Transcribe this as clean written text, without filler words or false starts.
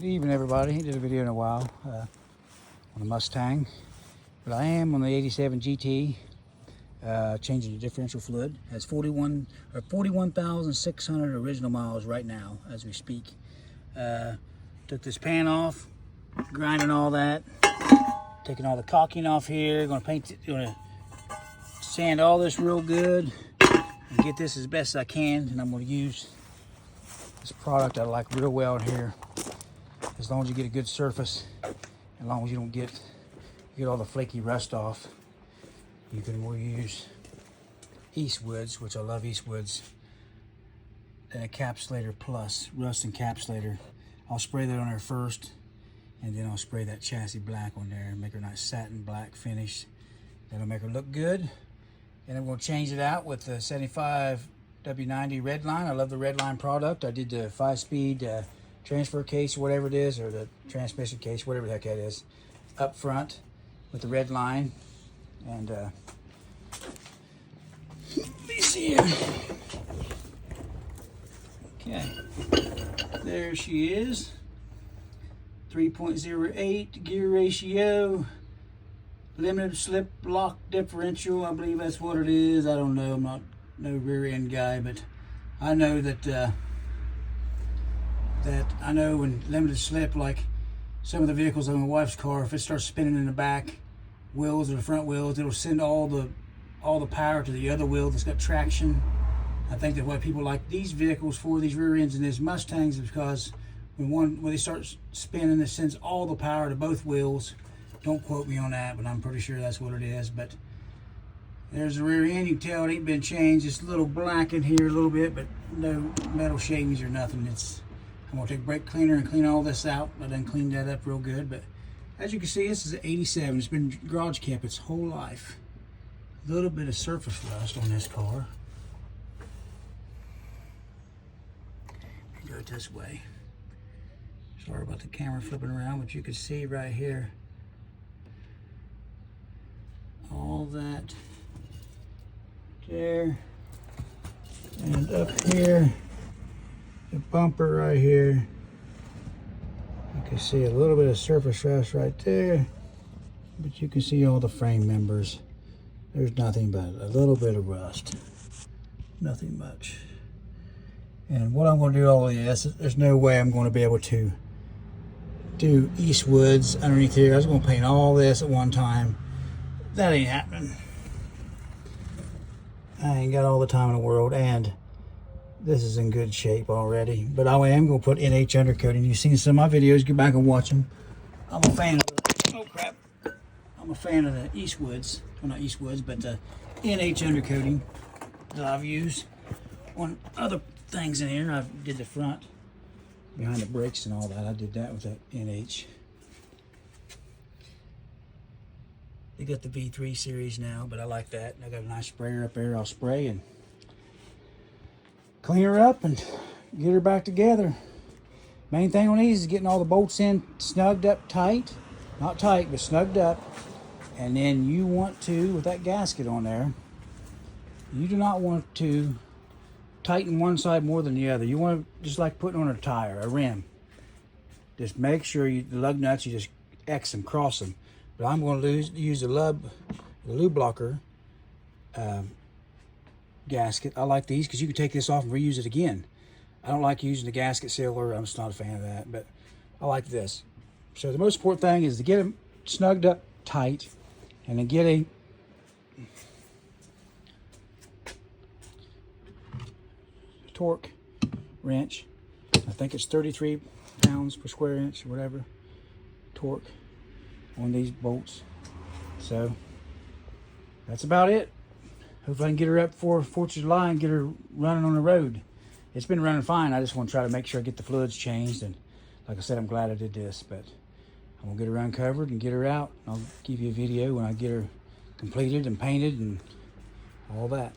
Good evening, everybody. I did a video in a while on the Mustang, but I am on the 87 GT, changing the differential fluid. Has 41,600 original miles right now as we speak. Took this pan off, grinding all that, taking all the caulking off here. Gonna sand all this real good and get this as best as I can. And I'm gonna use this product I like real well in here. As long as you get a good surface, as long as you don't get all the flaky rust off, you can use Eastwood's, which I love Eastwood's, Encapsulator Plus, Rust Encapsulator. I'll spray that on there first, and then I'll spray that chassis black on there and make her a nice satin black finish. That'll make her look good. And I'm going to change it out with the 75 W90 Redline. I love the Redline product. I did the 5-speed transfer case, whatever it is, or the transmission case, whatever the heck that is, up front with the Redline. And let me see here. Okay, there she is. 3.08 gear ratio, limited slip lock differential. I believe that's what it is. I don't know. I'm not no rear end guy, but I know that I know when limited slip, like some of the vehicles on my wife's car, if it starts spinning in the back wheels or the front wheels, it'll send all the power to the other wheel that's got traction. I think that why people like these vehicles for these rear ends and these Mustangs is because when they start spinning, it sends all the power to both wheels. Don't quote me on that, but I'm pretty sure that's what it is. But there's the rear end. You can tell it ain't been changed. It's a little black in here a little bit, but no metal shavings or nothing. I'm gonna take a brake cleaner and clean all this out. I done cleaned that up real good. But as you can see, this is an 87. It's been garage kept its whole life. A little bit of surface rust on this car. Go it this way. Sorry about the camera flipping around, but you can see right here all that there, and up here, the bumper right here. You can see a little bit of surface rust right there, but you can see all the frame members. There's nothing but a little bit of rust, nothing much. And what I'm going to do all of this, there's no way I'm going to be able to do Eastwood's underneath here. I was going to paint all this at one time. That ain't happening. I ain't got all the time in the world, and this is in good shape already. But I am going to put NH undercoating. You've seen some of my videos. Go back and watch them. I'm a fan of the, oh crap. I'm a fan of the Eastwood's. Well, not Eastwood's, but the NH undercoating that I've used on other things in here. I did the front behind the brakes and all that. I did that with that NH. They got the V3 series now, but I like that. I got a nice sprayer up there. I'll spray and clean her up and get her back together. Main thing on these is getting all the bolts in snugged up tight. Not tight, but snugged up. And then you want to, with that gasket on there, you do not want to tighten one side more than the other. You want to, just like putting on a tire, a rim. Just make sure the lug nuts, you just X them, cross them. But I'm going to use the lube blocker gasket. I like these because you can take this off and reuse it again. I don't like using the gasket sealer. I'm just not a fan of that, but I like this. So the most important thing is to get them snugged up tight, and then get a torque wrench. I think it's 33 pounds per square inch or whatever torque on these bolts. So that's about it. Hopefully I can get her up before 4th of July and get her running on the road. It's been running fine. I just want to try to make sure I get the fluids changed, and like I said, I'm glad I did this. But I'm gonna get her uncovered and get her out. I'll give you a video when I get her completed and painted and all that.